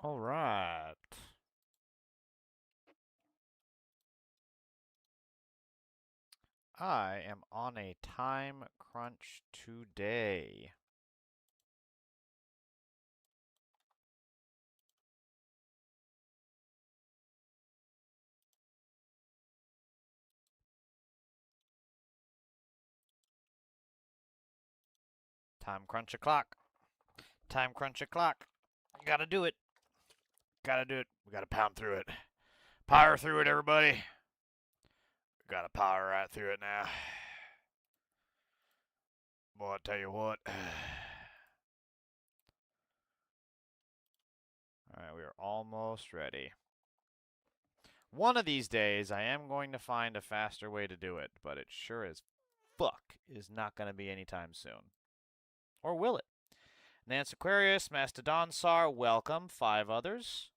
All right. I am on a time crunch today. Time crunch o'clock. Time crunch o'clock. Gotta do it. Gotta do it. We gotta pound through it. Power through it, everybody. We gotta power right through it now. Boy, I tell you what. Alright, we are almost ready. One of these days, I am going to find a faster way to do it, but it sure as fuck is not going to be anytime soon. Or will it? Nance Aquarius, Mastodon Sar, welcome. 5 others.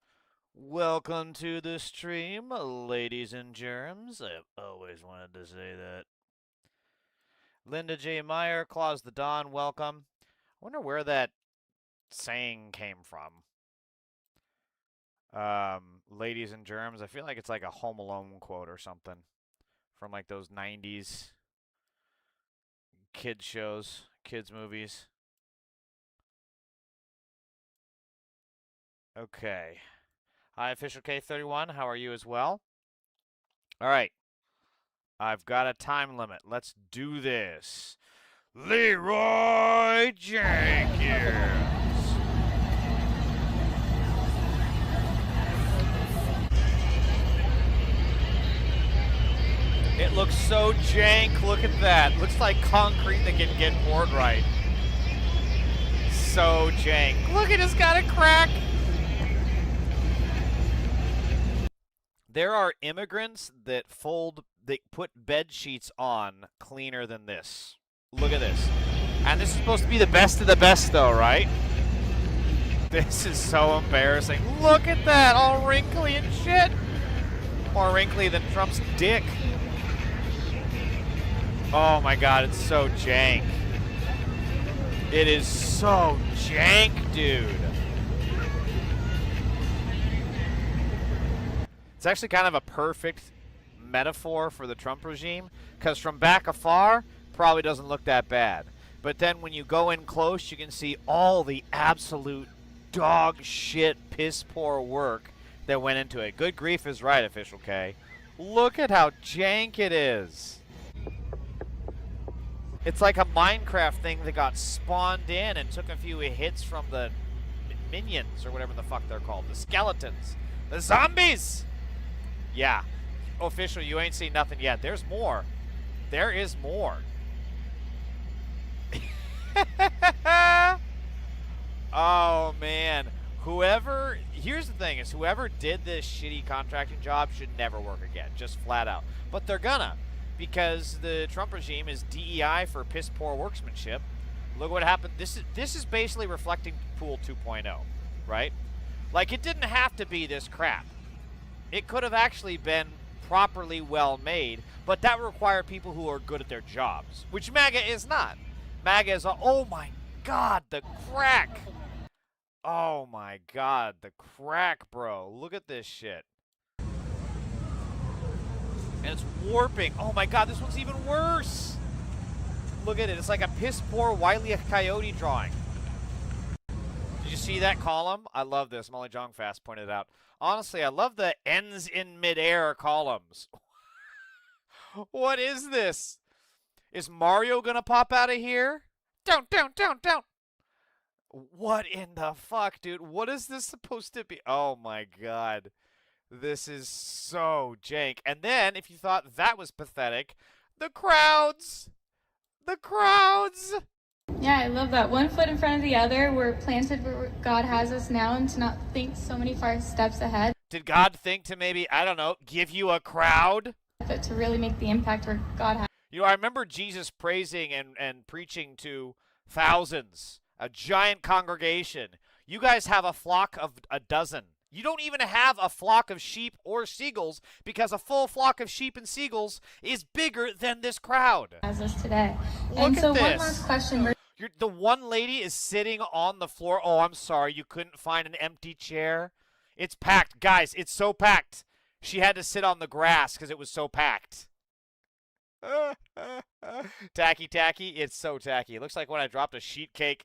Welcome to the stream, ladies and germs. I've always wanted to say that. Linda J. Meyer, Claus the Dawn, welcome. I wonder where that saying came from. Ladies and germs. I feel like it's like a Home Alone quote or something from like those 90s kids shows, kids movies. Okay. Hi, Official K31. How are you as well? All right. I've got a time limit. Let's do this. Leroy Jenkins. It looks so jank. Look at that. Looks like concrete that can get poured right. So jank. Look, it has got a crack. There are immigrants that put bed sheets on cleaner than this. Look at this. And this is supposed to be the best of the best, though, right? This is so embarrassing. Look at that, all wrinkly and shit. More wrinkly than Trump's dick. Oh my god, it's so jank. It is so jank, dude. It's actually kind of a perfect metaphor for the Trump regime, because from back afar, probably doesn't look that bad. But then when you go in close, you can see all the absolute dog shit, piss poor work that went into it. Good grief is right, Official K. Look at how jank it is. It's like a Minecraft thing that got spawned in and took a few hits from the minions, or whatever the fuck they're called. The skeletons. The zombies! Yeah. Official, you ain't seen nothing yet. There's more. There is more. Oh, man. Here's the thing, is whoever did this shitty contracting job should never work again. Just flat out. But they're gonna. Because the Trump regime is DEI for piss poor workmanship. Look what happened. This is basically reflecting Pool 2.0, right? Like, it didn't have to be this crap. It could have actually been properly well made, but that would require people who are good at their jobs, which MAGA is not. MAGA is oh my god, the crack. Oh my god, the crack, bro. Look at this shit. And it's warping. Oh my god, this one's even worse. Look at it. It's like a piss poor Wile E. Coyote drawing. Did you see that column? I love this. Molly Jongfast pointed it out. Honestly, I love the ends in midair columns. What is this? Is Mario gonna pop out of here? Don't. What in the fuck, dude? What is this supposed to be? Oh my god. This is so jank. And then, if you thought that was pathetic, the crowds! The crowds! Yeah, I love that. 1 foot in front of the other. We're planted where God has us now, and to not think so many far steps ahead. Did God think to maybe, I don't know, give you a crowd? But to really make the impact where God has. You know, I remember Jesus praising and preaching to thousands, a giant congregation. You guys have a flock of a dozen. You don't even have a flock of sheep or seagulls, because a full flock of sheep and seagulls is bigger than this crowd. Has us today. Look and at so this. one last question. The one lady is sitting on the floor. Oh, I'm sorry. You couldn't find an empty chair? It's packed. Guys, it's so packed. She had to sit on the grass because it was so packed. Tacky, tacky. It's so tacky. It looks like when I dropped a sheet cake.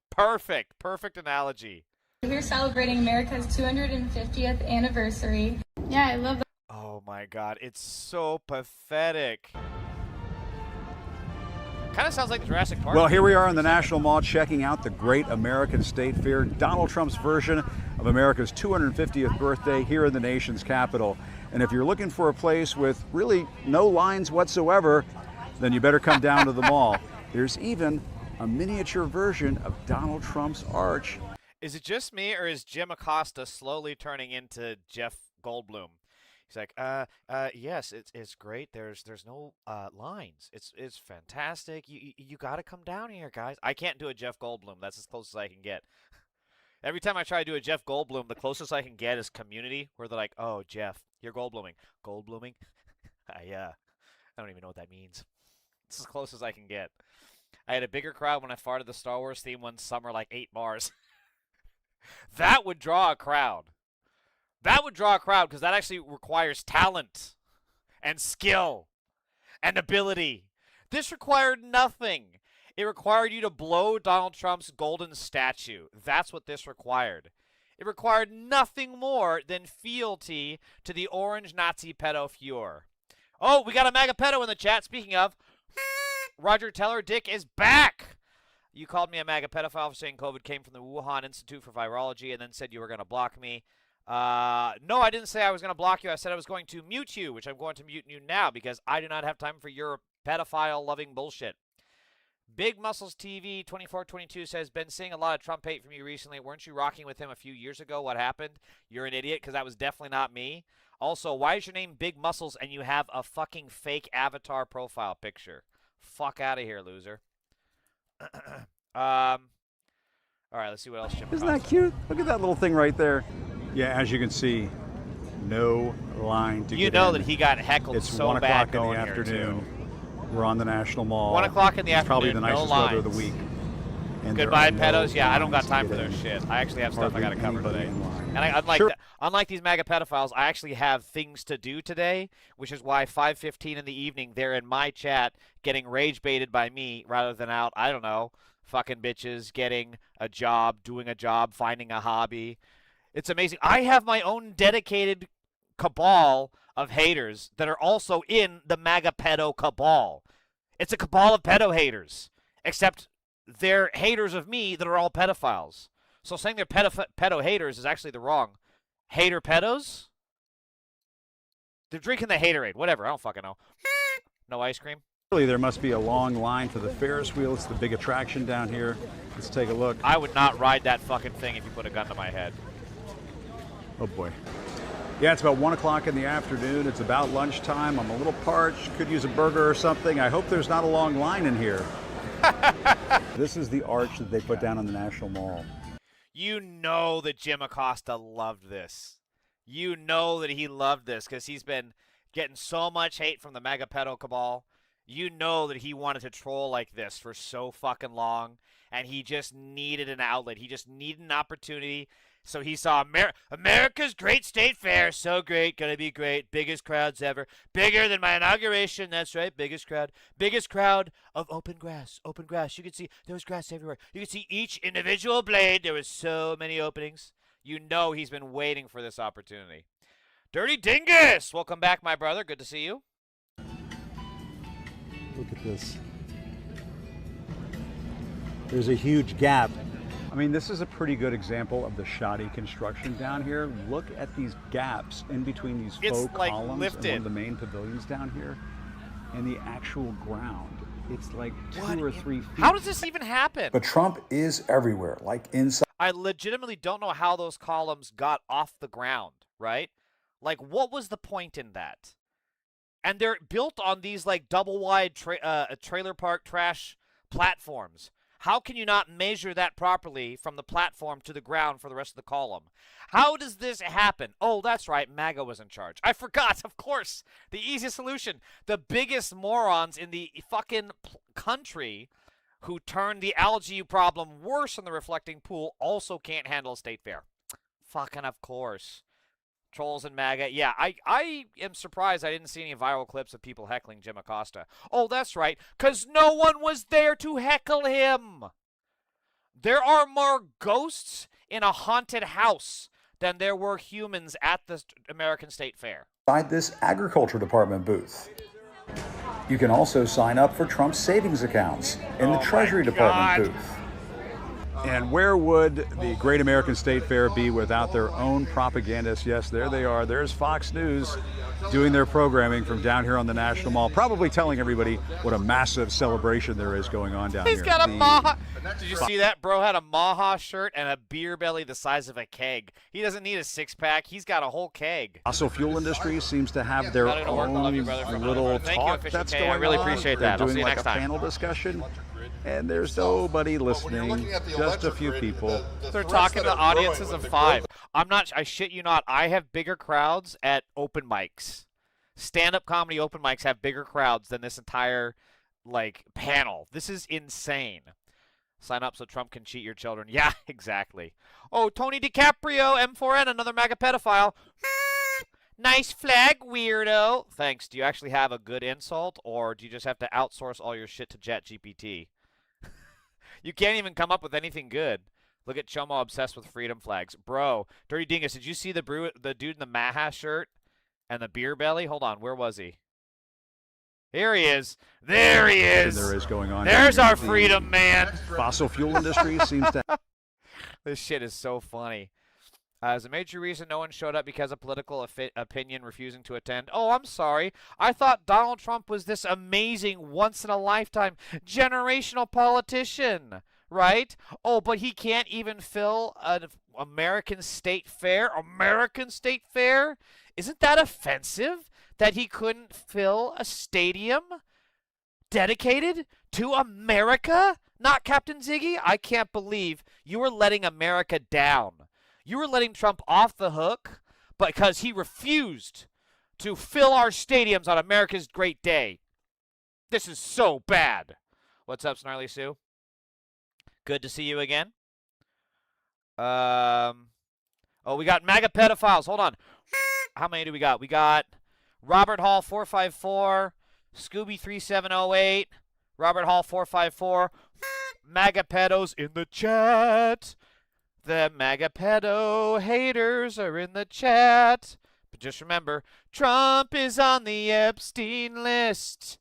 Perfect. Perfect analogy. We're here celebrating America's 250th anniversary. Yeah, I love that. Oh my god. It's so pathetic. Kind of sounds like the Jurassic Park. Well, here we are in the National Mall checking out the Great American State Fair, Donald Trump's version of America's 250th birthday here in the nation's capital. And if you're looking for a place with really no lines whatsoever, then you better come down to the mall. There's even a miniature version of Donald Trump's arch. Is it just me, or is Jim Acosta slowly turning into Jeff Goldblum? He's like, yes, it's great. There's no lines. It's fantastic. You got to come down here, guys. I can't do a Jeff Goldblum. That's as close as I can get. Every time I try to do a Jeff Goldblum, the closest I can get is Community, where they're like, "Oh, Jeff, you're Goldbluming." Goldbluming? I don't even know what that means. It's as close as I can get. I had a bigger crowd when I farted the Star Wars theme one summer, like 8 bars. That would draw a crowd. That would draw a crowd because that actually requires talent and skill and ability. This required nothing. It required you to blow Donald Trump's golden statue. That's what this required. It required nothing more than fealty to the orange Nazi pedo furor. Oh, we got a MAGA pedo in the chat. Speaking of, Roger Teller Dick is back. You called me a MAGA pedophile for saying COVID came from the Wuhan Institute for Virology and then said you were going to block me. No, I didn't say I was going to block you. I said I was going to mute you, which I'm going to mute you now because I do not have time for your pedophile-loving bullshit. Big Muscles TV 2422 says, been seeing a lot of Trump hate from you recently. Weren't you rocking with him a few years ago? What happened? You're an idiot because that was definitely not me. Also, why is your name Big Muscles and you have a fucking fake avatar profile picture? Fuck out of here, loser. All right, let's see what else Jim Isn't that cute? Look at that little thing right there. Yeah, as you can see, no line to get in. You know that he got heckled It's so 1 bad o'clock in going the here, afternoon. too. We're on the National Mall. 1 o'clock in the It's probably afternoon, the nicest no weather of the lines. week. And Goodbye, there are no pedos. Yeah, I don't got lines time to for get their in. shit. I actually have stuff I got to Hardly cover today. anybody in line. And unlike, Sure. unlike these MAGA pedophiles, I actually have things to do today, which is why 5:15 in the evening, they're in my chat getting rage baited by me rather than out, I don't know, fucking bitches, getting a job, doing a job, finding a hobby. It's amazing. I have my own dedicated cabal of haters that are also in the MAGA pedo cabal. It's a cabal of pedo haters, except they're haters of me that are all pedophiles. So saying they're pedo haters is actually the wrong. Hater pedos? They're drinking the haterade. Whatever. I don't fucking know. No ice cream? Really, there must be a long line for the Ferris wheel. It's the big attraction down here. Let's take a look. I would not ride that fucking thing if you put a gun to my head. Oh, boy. Yeah, it's about 1 o'clock in the afternoon. It's about lunchtime. I'm a little parched. Could use a burger or something. I hope there's not a long line in here. This is the arch that they put down in the National Mall. You know that Jim Acosta loved this. You know that he loved this because he's been getting so much hate from the MAGA pedo cabal. You know that he wanted to troll like this for so fucking long, and he just needed an outlet. He just needed an opportunity. So he saw America's Great State Fair. So great, gonna be great. Biggest crowds ever. Bigger than my inauguration. That's right, biggest crowd. Biggest crowd of open grass. Open grass. You could see there was grass everywhere. You could see each individual blade. There was so many openings. You know he's been waiting for this opportunity. Dirty Dingus! Welcome back, my brother. Good to see you. Look at this. There's a huge gap. I mean, this is a pretty good example of the shoddy construction down here. Look at these gaps in between these It's, faux like, columns lifted. and one of the main pavilions down here and the actual ground. It's like 2 or 3 feet. How does this even happen? But Trump is everywhere, like inside. I legitimately don't know how those columns got off the ground, right? Like, what was the point in that? And they're built on these, like, double-wide trailer park trash platforms. How can you not measure that properly from the platform to the ground for the rest of the column? How does this happen? Oh, that's right, MAGA was in charge. I forgot, of course. The easiest solution. The biggest morons in the fucking country who turned the algae problem worse in the reflecting pool, also can't handle a state fair. Fucking of course. Trolls and MAGA. Yeah, I am surprised I didn't see any viral clips of people heckling Jim Acosta. Oh, that's right, because no one was there to heckle him. There are more ghosts in a haunted house than there were humans at the American State Fair. Inside this Agriculture Department booth. You can also sign up for Trump's savings accounts in the Treasury Department booth. And where would the Great American State Fair be without their own propagandists? Yes, there they are. There's Fox News doing their programming from down here on the National Mall, probably telling everybody what a massive celebration there is going on down here. He's got a Maha. Did you see that? Bro had a Maha shirt and a beer belly the size of a keg. He doesn't need a six-pack. He's got a whole keg. Fossil fuel industry seems to have their own little talk that's going on. I really appreciate that. They're I'll see doing you like next a time. panel discussion. And there's nobody listening, just a few people. They're talking to audiences of 5. I shit you not, I have bigger crowds at open mics. Stand-up comedy open mics have bigger crowds than this entire, panel. This is insane. Sign up so Trump can cheat your children. Yeah, exactly. Oh, Tony DiCaprio, M4N, another MAGA pedophile. Nice flag, weirdo. Thanks. Do you actually have a good insult, or do you just have to outsource all your shit to ChatGPT? You can't even come up with anything good. Look at Chomo obsessed with freedom flags. Bro, Dirty Dingus, did you see the dude in the Maha shirt and the beer belly? Hold on, where was he? Here he is. There he is. There is going on. There's our freedom man. Fossil fuel industry seems to. This shit is so funny. As a major reason no one showed up because of political opinion refusing to attend. Oh, I'm sorry. I thought Donald Trump was this amazing, once-in-a-lifetime, generational politician, right? Oh, but he can't even fill an American State Fair? American State Fair? Isn't that offensive that he couldn't fill a stadium dedicated to America? Not Captain Ziggy? I can't believe you were letting America down. You were letting Trump off the hook because he refused to fill our stadiums on America's great day. This is so bad. What's up, Snarly Sue? Good to see you again. Oh, we got MAGA pedophiles. Hold on. How many do we got? We got Robert Hall 454, Scooby 3708, Robert Hall 454, MAGA pedos in the chat. The MAGA pedo haters are in the chat. But just remember, Trump is on the Epstein list.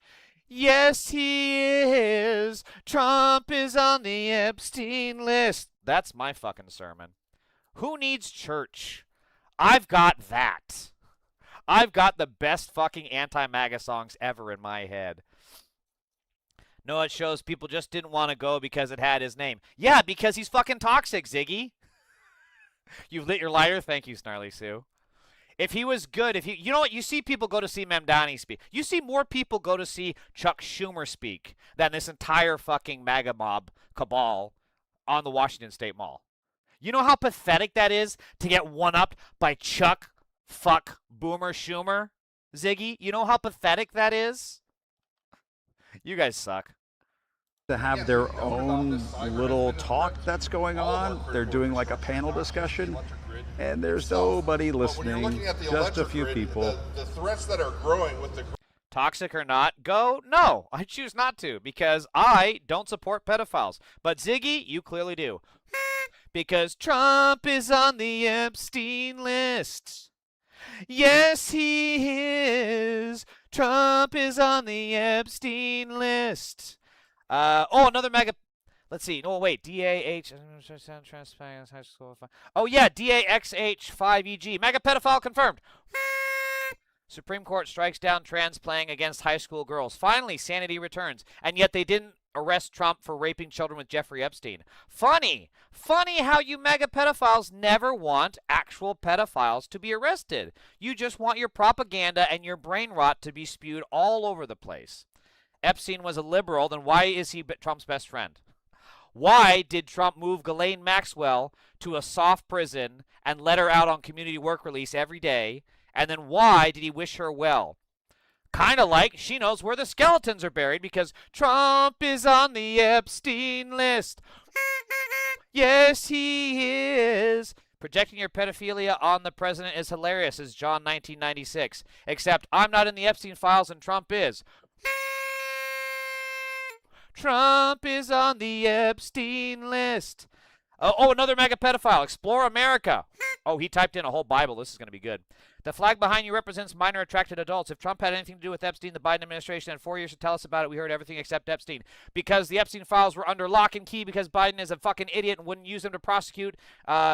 Yes, he is. Trump is on the Epstein list. That's my fucking sermon. Who needs church? I've got that. I've got the best fucking anti-MAGA songs ever in my head. No, it shows people just didn't want to go because it had his name. Yeah, because he's fucking toxic, Ziggy. You've lit your lighter? Thank you, Snarly Sue. If he was good, you know what? You see people go to see Mamdani speak. You see more people go to see Chuck Schumer speak than this entire fucking MAGA mob cabal on the Washington State Mall. You know how pathetic that is to get one-upped by Chuck fuck Boomer Schumer, Ziggy? You know how pathetic that is? You guys suck. To have their own little talk that's going on. They're doing like a panel discussion, and there's nobody listening, just a few people. The threats that are growing with the Toxic or not, go? No, I choose not to because I don't support pedophiles. But Ziggy, you clearly do. Because Trump is on the Epstein list. Yes, he is. Trump is on the Epstein list. Another MAGA. Let's see. Oh, wait. DAH. Oh, yeah. DAXH5EG. MAGA pedophile confirmed. Supreme Court strikes down trans playing against high school girls. Finally, sanity returns. And yet they didn't arrest Trump for raping children with Jeffrey Epstein. Funny. Funny how you MAGA pedophiles never want actual pedophiles to be arrested. You just want your propaganda and your brain rot to be spewed all over the place. Epstein was a liberal, then why is he Trump's best friend? Why did Trump move Ghislaine Maxwell to a soft prison and let her out on community work release every day? And then why did he wish her well? Kind of like she knows where the skeletons are buried because Trump is on the Epstein list. Yes, he is. Projecting your pedophilia on the president is hilarious, says John 1996. Except I'm not in the Epstein files and Trump is. Trump is on the Epstein list. Another mega pedophile. Explore America. Oh, he typed in a whole Bible. This is going to be good. The flag behind you represents minor attracted adults. If Trump had anything to do with Epstein, the Biden administration had 4 years to tell us about it. We heard everything except Epstein. Because the Epstein files were under lock and key because Biden is a fucking idiot and wouldn't use them to prosecute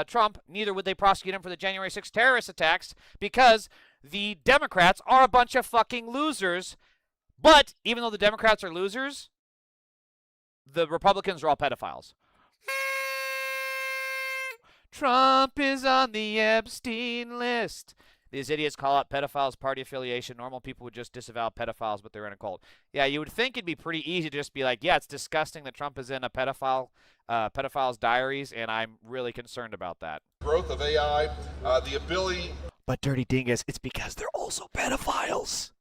Trump. Neither would they prosecute him for the January 6th terrorist attacks because the Democrats are a bunch of fucking losers. But even though the Democrats are losers, the Republicans are all pedophiles. Trump is on the Epstein list. These idiots call out pedophiles party affiliation. Normal people would just disavow pedophiles, but they're in a cult. Yeah, you would think it'd be pretty easy to just be like, yeah, it's disgusting that Trump is in a pedophile's diaries, and I'm really concerned about that. Growth of AI, the ability. But Dirty Dingus, it's because they're also pedophiles.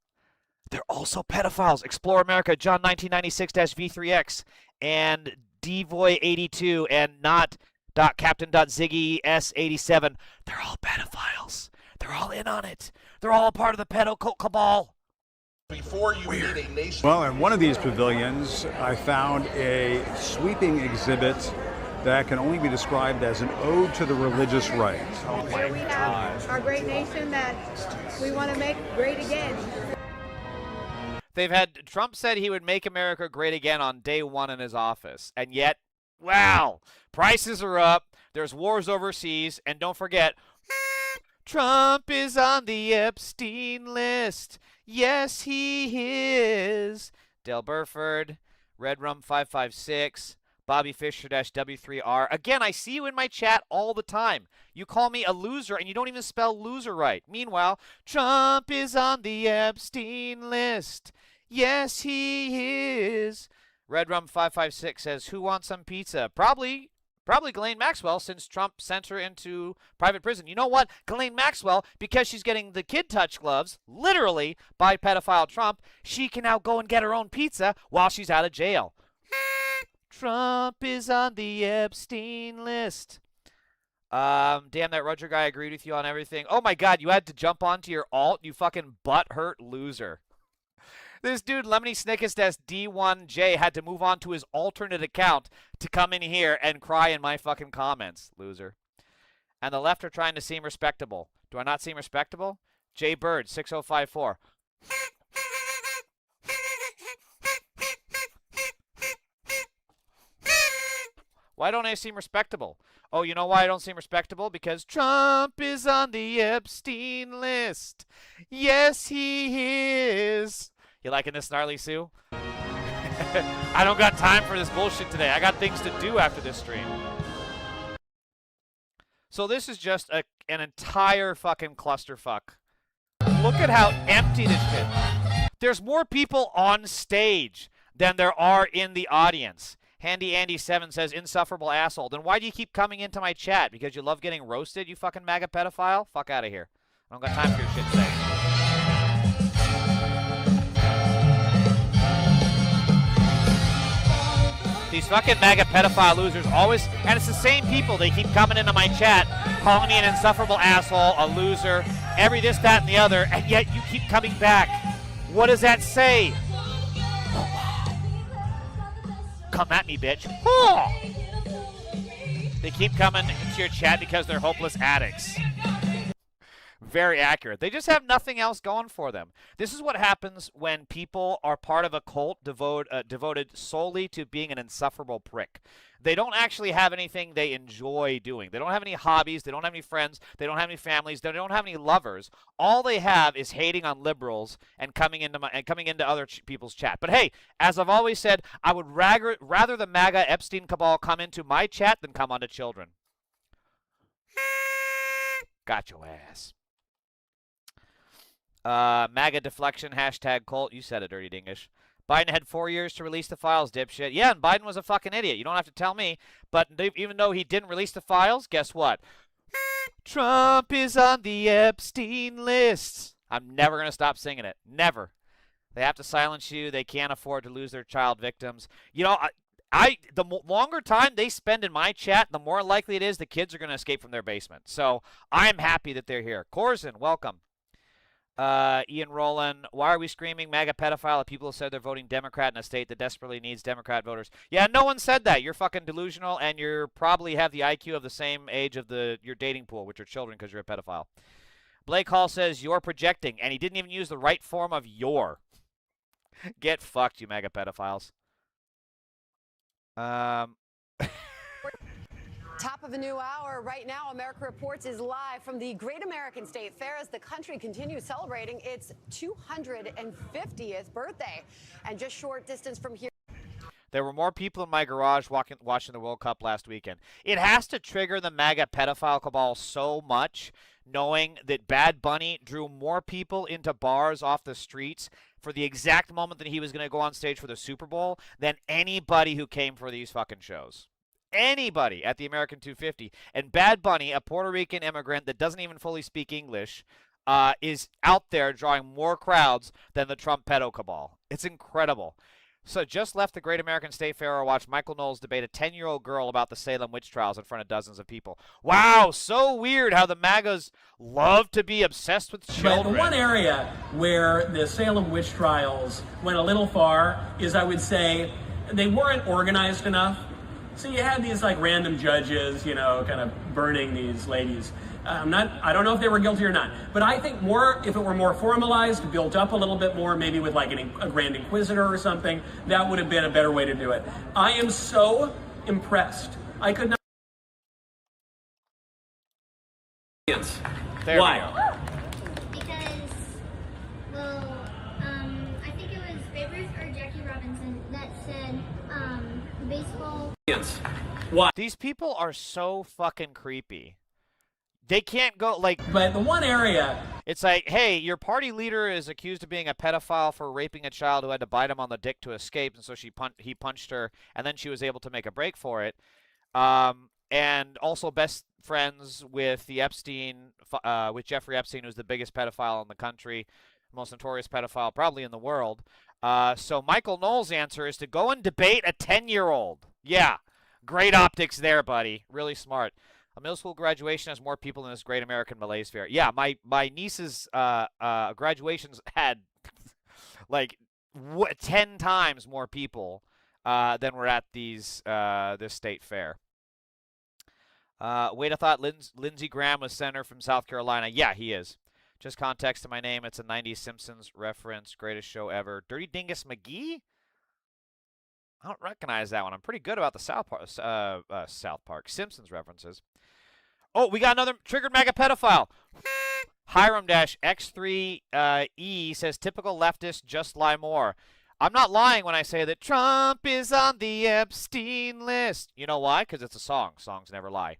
They're also pedophiles. Explore America, John 1996-V3X, and Dvoy82, and not Captain.Ziggy S87. They're all pedophiles. They're all in on it. They're all a part of the pedo cabal. Before you need a nation. Well, in one of these pavilions, I found a sweeping exhibit that can only be described as an ode to the religious right. Oh my Here we have our great nation that we want to make great again. Trump said he would make America great again on day one in his office. And yet, wow, prices are up. There's wars overseas. And don't forget, Trump is on the Epstein list. Yes, he is. Dale Burford, Red Rum 556, Bobby Fisher-W3R. Again, I see you in my chat all the time. You call me a loser, and you don't even spell loser right. Meanwhile, Trump is on the Epstein list. Yes, he is. Red Rum 556 says, who wants some pizza? Probably Ghislaine Maxwell, since Trump sent her into private prison. You know what? Ghislaine Maxwell, because she's getting the kid touch gloves, literally, by pedophile Trump, she can now go and get her own pizza while she's out of jail. Trump is on the Epstein list. Damn, that Roger guy agreed with you on everything. Oh my God, you had to jump onto your alt, you fucking butthurt loser. This dude, Lemony Snickest D1J, had to move on to his alternate account to come in here and cry in my fucking comments, loser. And the left are trying to seem respectable. Do I not seem respectable? Jay Bird, 6054. Why don't I seem respectable? Oh, you know why I don't seem respectable? Because Trump is on the Epstein list. Yes, he is. You liking this, Gnarly Sue? I don't got time for this bullshit today. I got things to do after this stream. So this is just an entire fucking clusterfuck. Look at how empty this shit. There's more people on stage than there are in the audience. Handy Andy 7 says, insufferable asshole. Then why do you keep coming into my chat? Because you love getting roasted, you fucking MAGA pedophile? Fuck out of here. I don't got time for your shit today. These fucking MAGA pedophile losers always, and it's the same people, they keep coming into my chat, calling me an insufferable asshole, a loser, every this, that, and the other, and yet you keep coming back. What does that say? Come at me, bitch. They keep coming into your chat because they're hopeless addicts. Very accurate. They just have nothing else going for them. This is what happens when people are part of a cult devoted solely to being an insufferable prick. They don't actually have anything they enjoy doing. They don't have any hobbies. They don't have any friends. They don't have any families. They don't have any lovers. All they have is hating on liberals and coming into other people's chat. But hey, as I've always said, I would rather the MAGA Epstein cabal come into my chat than come onto children. Got your ass. MAGA deflection, hashtag cult. You said it, Dirty Dingish. Biden had 4 years to release the files, dipshit. Yeah, and Biden was a fucking idiot. You don't have to tell me. But even though he didn't release the files, guess what? Trump is on the Epstein list. I'm never going to stop singing it. Never. They have to silence you. They can't afford to lose their child victims. You know, the longer time they spend in my chat, the more likely it is the kids are going to escape from their basement. So I'm happy that they're here. Corzin, welcome. Ian Rowland, why are we screaming MAGA pedophile at people who said they're voting Democrat in a state that desperately needs Democrat voters? Yeah, no one said that. You're fucking delusional, and you probably have the IQ of the same age of your dating pool, which are children, because you're a pedophile. Blake Hall says you're projecting, and he didn't even use the right form of your. Get fucked, you MAGA pedophiles. Top of a new hour. Right now, America Reports is live from the Great American State Fair as the country continues celebrating its 250th birthday. And just short distance from here. There were more people in my garage watching the World Cup last weekend. It has to trigger the MAGA pedophile cabal so much, knowing that Bad Bunny drew more people into bars off the streets for the exact moment that he was going to go on stage for the Super Bowl than anybody who came for these fucking shows. Anybody at the American 250. And Bad Bunny, a Puerto Rican immigrant that doesn't even fully speak English, is out there drawing more crowds than the Trump pedo cabal. It's incredible. So just left the Great American State Fair to watch Michael Knowles debate a 10-year-old girl about the Salem witch trials in front of dozens of people. Wow, so weird how the MAGAs love to be obsessed with children. But the one area where the Salem witch trials went a little far is, I would say, they weren't organized enough. So you had these like random judges, you know, kind of burning these ladies. I don't know if they were guilty or not, but I think if it were more formalized, built up a little bit more, maybe with like a grand inquisitor or something, that would have been a better way to do it. I am so impressed. I could not. There Why? Because, well, I think it was Babe Ruth or Jackie Robinson that said, baseball. Why? These people are so fucking creepy. They can't go, like... But the one area... It's like, hey, your party leader is accused of being a pedophile for raping a child who had to bite him on the dick to escape, and so he punched her, and then she was able to make a break for it. And also best friends with the Epstein, with Jeffrey Epstein, who's the biggest pedophile in the country, most notorious pedophile probably in the world. So Michael Knowles' answer is to go and debate a 10-year-old. Yeah, great optics there, buddy. Really smart. A middle school graduation has more people than this Great American Malaise Fair. Yeah, my niece's graduations had like 10 times more people than were at this state fair. Wait, I thought Lindsey Graham was senator from South Carolina. Yeah, he is. Just context to my name. It's a 90s Simpsons reference. Greatest show ever. Dirty Dingus McGee? I don't recognize that one. I'm pretty good about the South Park Simpsons references. Oh, we got another triggered MAGA pedophile. Hiram-X3E says, typical leftist, just lie more. I'm not lying when I say that Trump is on the Epstein list. You know why? Because it's a song. Songs never lie.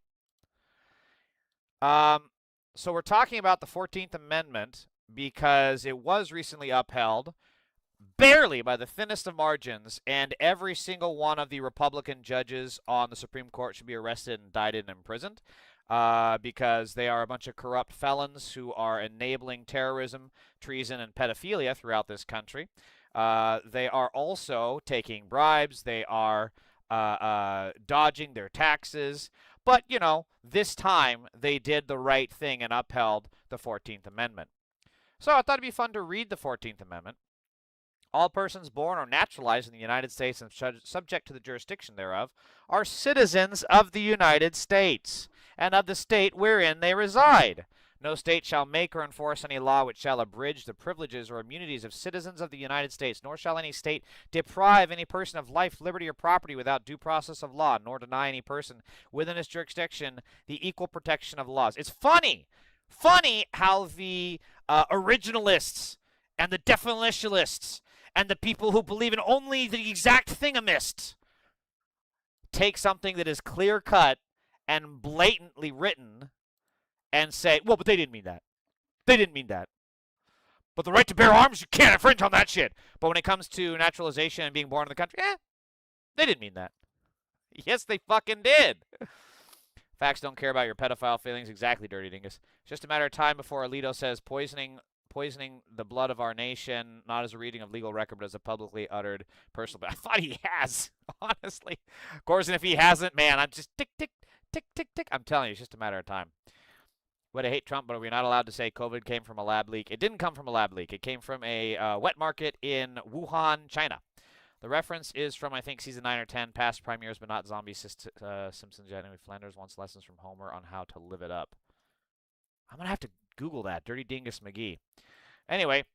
So we're talking about the 14th Amendment because it was recently upheld, barely by the thinnest of margins, and every single one of the Republican judges on the Supreme Court should be arrested, indicted, and imprisoned because they are a bunch of corrupt felons who are enabling terrorism, treason, and pedophilia throughout this country. They are also taking bribes. They are dodging their taxes. But, you know, this time they did the right thing and upheld the 14th Amendment. So I thought it'd be fun to read the 14th Amendment. All persons born or naturalized in the United States and subject to the jurisdiction thereof are citizens of the United States and of the state wherein they reside. No state shall make or enforce any law which shall abridge the privileges or immunities of citizens of the United States, nor shall any state deprive any person of life, liberty, or property without due process of law, nor deny any person within its jurisdiction the equal protection of laws. It's funny how the originalists and the definitionalists and the people who believe in only the exact thingamists take something that is clear-cut and blatantly written and say, well, but they didn't mean that. They didn't mean that. But the right to bear arms, you can't infringe on that shit. But when it comes to naturalization and being born in the country, they didn't mean that. Yes, they fucking did. Facts don't care about your pedophile feelings. Exactly, Dirty Dingus. It's just a matter of time before Alito says poisoning poisoning the blood of our nation, not as a reading of legal record, but as a publicly uttered personal. But I thought he has, honestly. Of course, and if he hasn't, man, I'm just tick, tick, tick, tick, tick. I'm telling you, it's just a matter of time. Would I hate Trump, but we're not allowed to say COVID came from a lab leak. It didn't come from a lab leak. It came from a wet market in Wuhan, China. The reference is from, I think, season 9 or 10, past prime years, but not zombie Simpsons yet. Anyway, Flanders wants lessons from Homer on how to live it up. I'm going to have to Google that. Dirty Dingus McGee. Anyway,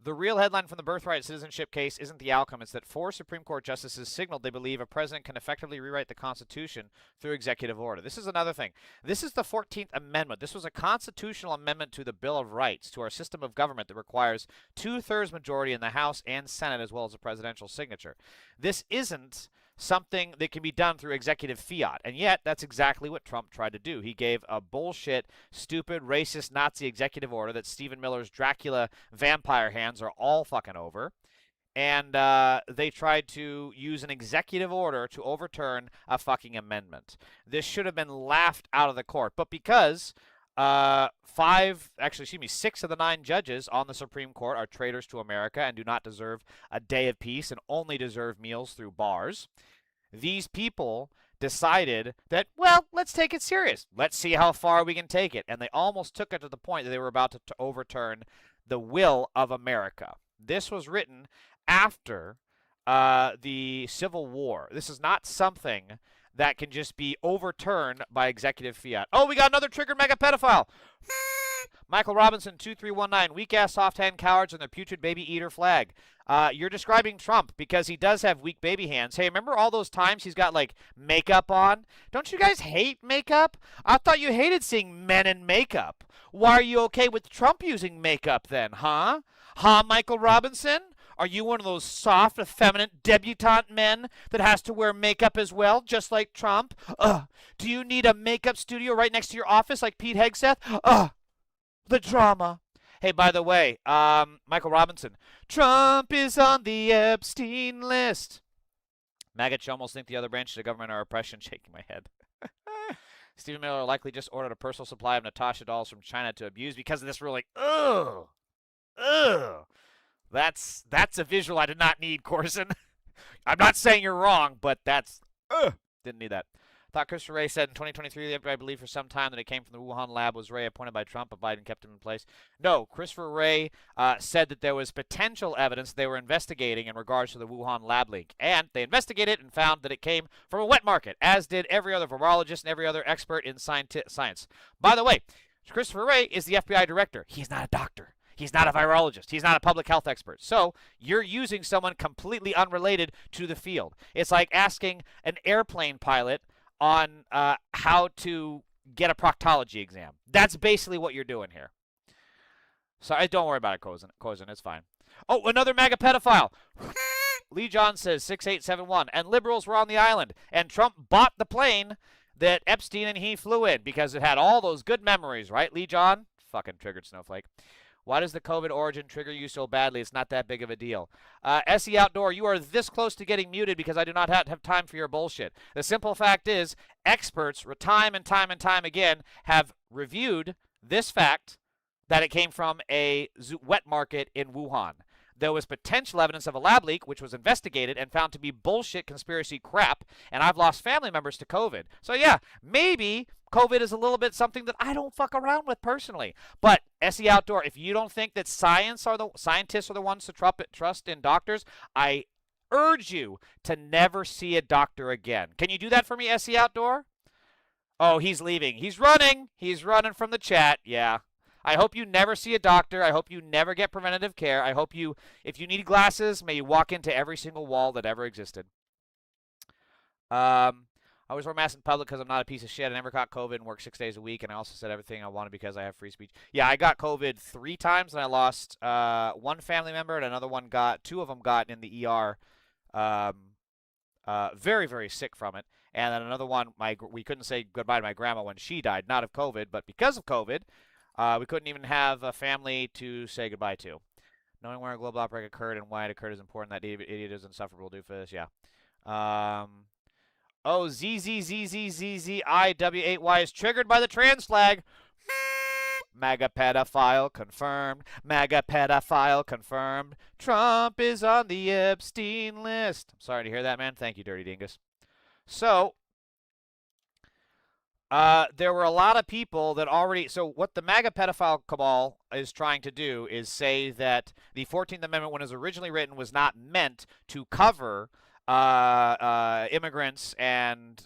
the real headline from the birthright citizenship case isn't the outcome. It's that 4 Supreme Court justices signaled they believe a president can effectively rewrite the Constitution through executive order. This is another thing. This is the 14th Amendment. This was a constitutional amendment to the Bill of Rights, to our system of government that requires 2/3 majority in the House and Senate, as well as a presidential signature. This isn't something that can be done through executive fiat. And yet, that's exactly what Trump tried to do. He gave a bullshit, stupid, racist, Nazi executive order that Stephen Miller's Dracula vampire hands are all fucking over. And they tried to use an executive order to overturn a fucking amendment. This should have been laughed out of the court. But because 6 of the 9 judges on the Supreme Court are traitors to America and do not deserve a day of peace and only deserve meals through bars, these people decided that, well, let's take it serious. Let's see how far we can take it. And they almost took it to the point that they were about to overturn the will of America. This was written after the Civil War. This is not something that can just be overturned by executive fiat. Oh, we got another triggered mega pedophile. Michael Robinson, 2319, weak-ass, soft-hand cowards and their putrid baby eater flag. You're describing Trump because he does have weak baby hands. Hey, remember all those times he's got, like, makeup on? Don't you guys hate makeup? I thought you hated seeing men in makeup. Why are you okay with Trump using makeup then, huh? Huh, Michael Robinson? Are you one of those soft, effeminate, debutante men that has to wear makeup as well, just like Trump? Do you need a makeup studio right next to your office like Pete Hegseth? The drama. Hey, by the way, Michael Robinson, Trump is on the Epstein list. Maggots almost think the other branches of government are oppression. Shaking my head. Stephen Miller likely just ordered a personal supply of Natasha dolls from China to abuse because of this ruling. Ugh. That's a visual I did not need, Corson. I'm not saying you're wrong, but that's didn't need that. Thought Christopher Wray said in 2023, I believe for some time, that it came from the Wuhan lab. Was Wray appointed by Trump, but Biden kept him in place? No, Christopher Wray said that there was potential evidence they were investigating in regards to the Wuhan lab leak. And they investigated and found that it came from a wet market, as did every other virologist and every other expert in science. By the way, Christopher Wray is the FBI director. He's not a doctor. He's not a virologist. He's not a public health expert. So you're using someone completely unrelated to the field. It's like asking an airplane pilot on how to get a proctology exam. That's basically what you're doing here. So don't worry about it, Cozen. It's fine. Oh, another MAGA pedophile. Lee John says 6871. And liberals were on the island. And Trump bought the plane that Epstein and he flew in because it had all those good memories, right, Lee John? Fucking triggered snowflake. Why does the COVID origin trigger you so badly? It's not that big of a deal. SE Outdoor, you are this close to getting muted because I do not have time for your bullshit. The simple fact is, experts, time and time again, have reviewed this fact that it came from a wet market in Wuhan. There was potential evidence of a lab leak, which was investigated and found to be bullshit conspiracy crap, and I've lost family members to COVID. So yeah, maybe COVID is a little bit something that I don't fuck around with personally. But SE Outdoor, if you don't think that scientists are the ones to trust in doctors, I urge you to never see a doctor again. Can you do that for me, SE Outdoor? Oh, he's leaving. He's running. He's running from the chat. Yeah. I hope you never see a doctor. I hope you never get preventative care. I hope you, if you need glasses, may you walk into every single wall that ever existed. I always wear masks in public because I'm not a piece of shit. I never caught COVID and work 6 days a week, and I also said everything I wanted because I have free speech. Yeah, I got COVID 3 times, and I lost one family member, and two of them got in the ER very, very sick from it. And then another one, we couldn't say goodbye to my grandma when she died, not of COVID, but because of COVID. We couldn't even have a family to say goodbye to. Knowing where a global outbreak occurred and why it occurred is important. That idiot is insufferable doofus. Yeah. ZZZZZZIW8Y is triggered by the trans flag. MAGA pedophile confirmed. MAGA pedophile confirmed. Trump is on the Epstein list. I'm sorry to hear that, man. Thank you, Dirty Dingus. So, there were a lot of people that already. So, what the MAGA pedophile cabal is trying to do is say that the 14th Amendment, when it was originally written, was not meant to cover immigrants and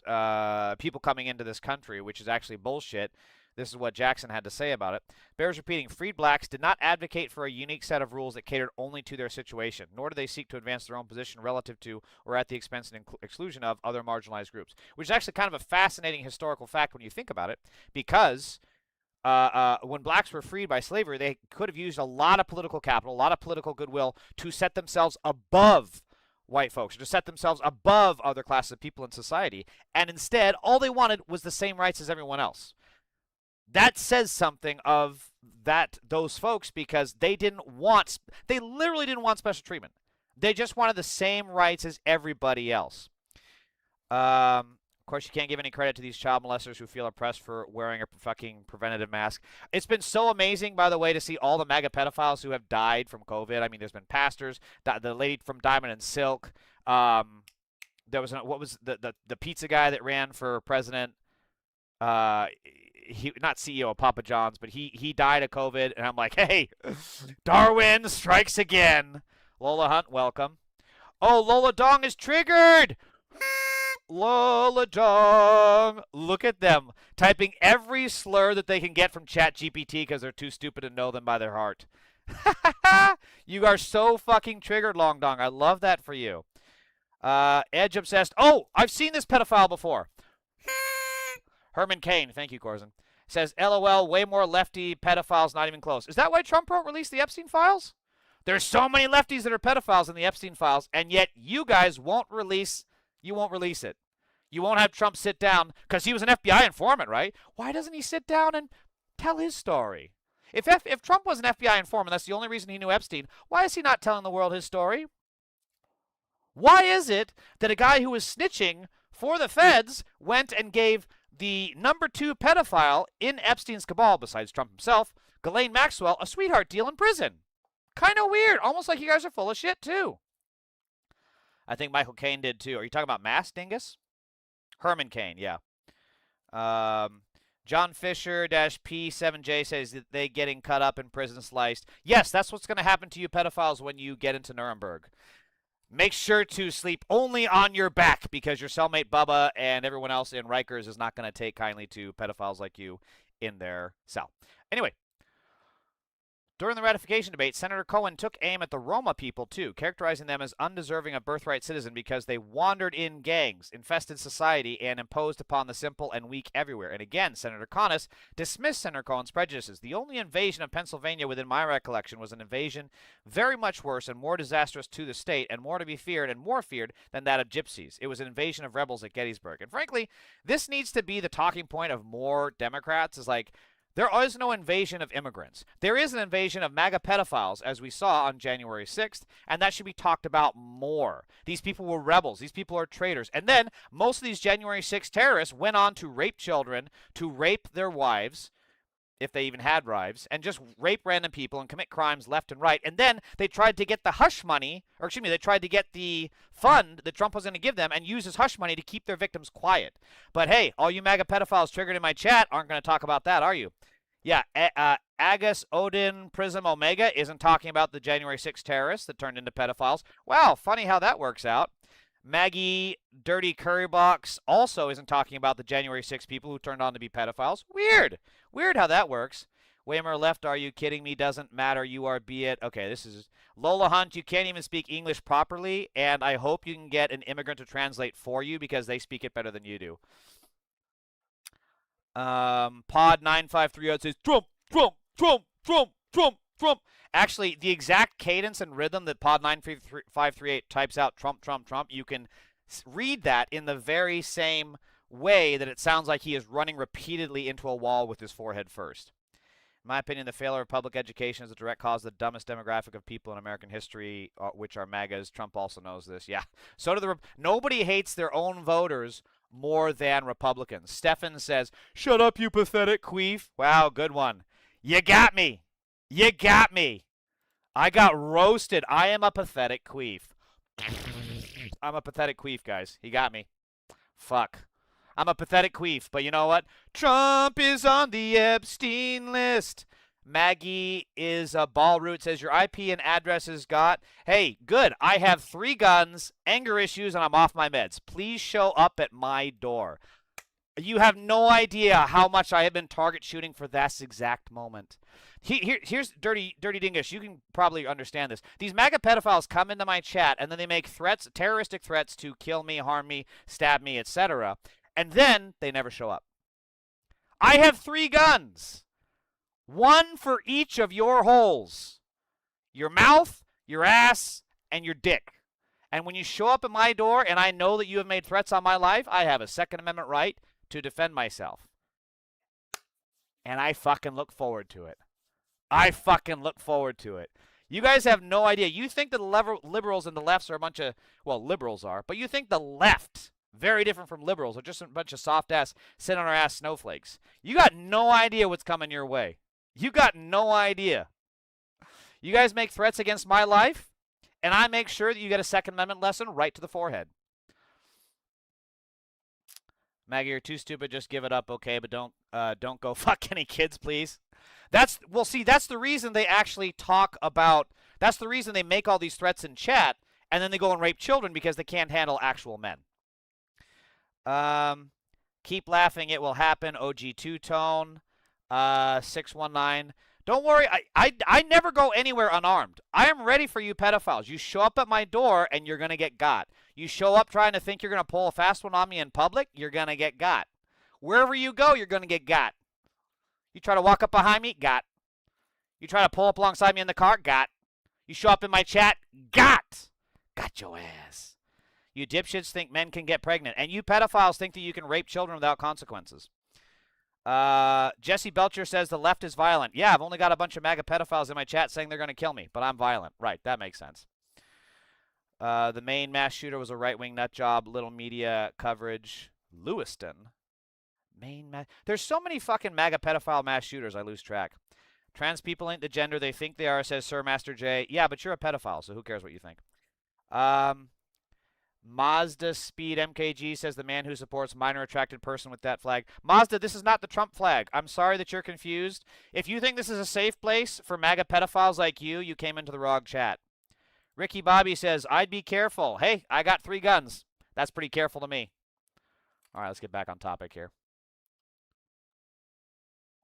people coming into this country, which is actually bullshit. This is what Jackson had to say about it. Bears repeating, freed blacks did not advocate for a unique set of rules that catered only to their situation, nor did they seek to advance their own position relative to or at the expense and exclusion of other marginalized groups, which is actually kind of a fascinating historical fact when you think about it, because when blacks were freed by slavery, they could have used a lot of political capital, a lot of political goodwill to set themselves above white folks, to set themselves above other classes of people in society, and instead, all they wanted was the same rights as everyone else. That says something of those folks, because they literally didn't want special treatment. They just wanted the same rights as everybody else. Of course, you can't give any credit to these child molesters who feel oppressed for wearing a fucking preventative mask. It's been so amazing, by the way, to see all the MAGA pedophiles who have died from COVID. I mean, there's been pastors, the lady from Diamond and Silk. There was what was the pizza guy that ran for president. He not CEO of Papa John's, but he died of COVID, and I'm like, hey, Darwin strikes again. Lola Hunt, welcome. Oh, Lola Dong is triggered. Lola Dong. Look at them typing every slur that they can get from ChatGPT because they're too stupid to know them by their heart. You are so fucking triggered, Long Dong. I love that for you. Edge obsessed. Oh, I've seen this pedophile before. Herman Cain, thank you, Corzin, says, LOL, way more lefty pedophiles, not even close. Is that why Trump won't release the Epstein files? There's so many lefties that are pedophiles in the Epstein files, and yet you guys won't release it. You won't have Trump sit down, because he was an FBI informant, right? Why doesn't he sit down and tell his story? If Trump was an FBI informant, that's the only reason he knew Epstein, why is he not telling the world his story? Why is it that a guy who was snitching for the feds went and gave the number 2 pedophile in Epstein's cabal, besides Trump himself, Ghislaine Maxwell, a sweetheart deal in prison? Kind of weird. Almost like you guys are full of shit, too. I think Michael Caine did, too. Are you talking about Mass Dingus? Herman Cain, yeah. John Fisher-P7J says that they getting cut up in prison sliced. Yes, that's what's going to happen to you pedophiles when you get into Nuremberg. Make sure to sleep only on your back, because your cellmate Bubba and everyone else in Rikers is not going to take kindly to pedophiles like you in their cell. Anyway, during the ratification debate, Senator Cohen took aim at the Roma people, too, characterizing them as undeserving of birthright citizen because they wandered in gangs, infested society, and imposed upon the simple and weak everywhere. And again, Senator Conness dismissed Senator Cohen's prejudices. The only invasion of Pennsylvania within my recollection was an invasion very much worse and more disastrous to the state, and more to be feared and more feared than that of gypsies. It was an invasion of rebels at Gettysburg. And frankly, this needs to be the talking point of more Democrats, is like, there is no invasion of immigrants. There is an invasion of MAGA pedophiles, as we saw on January 6th, and that should be talked about more. These people were rebels. These people are traitors. And then most of these January 6th terrorists went on to rape children, to rape their wives, if they even had wives, and just rape random people and commit crimes left and right. And then they tried to get the hush money, or excuse me, they tried to get the fund that Trump was going to give them and use his hush money to keep their victims quiet. But hey, all you MAGA pedophiles triggered in my chat aren't going to talk about that, are you? Yeah, Agus Odin Prism Omega isn't talking about the January 6th terrorists that turned into pedophiles. Wow, funny how that works out. Maggie Dirty Currybox also isn't talking about the January 6th people who turned on to be pedophiles. Weird. Weird how that works. Waymer left, are you kidding me? Doesn't matter, you are be it. Okay, this is Lola Hunt. You can't even speak English properly, and I hope you can get an immigrant to translate for you because they speak it better than you do. Pod 9530 says Trump, Trump, Trump, Trump, Trump, Trump. Actually, the exact cadence and rhythm that Pod 9538 types out Trump, Trump, Trump, you can read that in the very same way that it sounds like he is running repeatedly into a wall with his forehead first. In my opinion, the failure of public education is a direct cause of the dumbest demographic of people in American history, which are MAGAs. Trump also knows this. Yeah. So do nobody hates their own voters more than Republicans. Stefan says, shut up, you pathetic queef. Wow, good one. You got me. You got me. I got roasted. I am a pathetic queef. I'm a pathetic queef, guys. He got me. Fuck. I'm a pathetic queef, but you know what? Trump is on the Epstein list. Maggie is a ball root, says your IP and addresses got. Hey, good. I have 3 guns, anger issues, and I'm off my meds. Please show up at my door. You have no idea how much I have been target shooting for this exact moment. Here's Dirty Dingus. You can probably understand this. These MAGA pedophiles come into my chat, and then they make threats, terroristic threats to kill me, harm me, stab me, etc. And then they never show up. I have 3 guns. 1 for each of your holes. Your mouth, your ass, and your dick. And when you show up at my door and I know that you have made threats on my life, I have a Second Amendment right to defend myself. And I fucking look forward to it. I fucking look forward to it. You guys have no idea. You think that the liberals and the lefts are a bunch of, well, liberals are, but you think the left, very different from liberals, are just a bunch of soft-ass, sit-on-our-ass snowflakes. You got no idea what's coming your way. You got no idea. You guys make threats against my life, and I make sure that you get a Second Amendment lesson right to the forehead. Maggie, you're too stupid. Just give it up, okay? But don't go fuck any kids, please. That's the reason they actually talk about. That's the reason they make all these threats in chat, and then they go and rape children because they can't handle actual men. Keep laughing, it will happen. OG two tone. 619. Don't worry, I never go anywhere unarmed. I am ready for you pedophiles. You show up at my door and you're going to get got. You show up trying to think you're going to pull a fast one on me in public, you're going to get got. Wherever you go, you're going to get got. You try to walk up behind me, got. You try to pull up alongside me in the car, got. You show up in my chat, got. Got your ass. You dipshits think men can get pregnant. And you pedophiles think that you can rape children without consequences. Jesse Belcher says the left is violent. Yeah, I've only got a bunch of MAGA pedophiles in my chat saying they're going to kill me, but I'm violent. Right, that makes sense. The main mass shooter was a right-wing nut job. Little media coverage. Lewiston. There's so many fucking MAGA pedophile mass shooters, I lose track. Trans people ain't the gender they think they are, says Sir Master J. Yeah, but you're a pedophile, so who cares what you think? Mazda Speed MKG says the man who supports minor attracted person with that flag. Mazda, this is not the Trump flag. I'm sorry that you're confused. If you think this is a safe place for MAGA pedophiles like you came into the wrong chat. Ricky Bobby says, I'd be careful. Hey, I got 3 guns. That's pretty careful to me. All right, let's get back on topic here.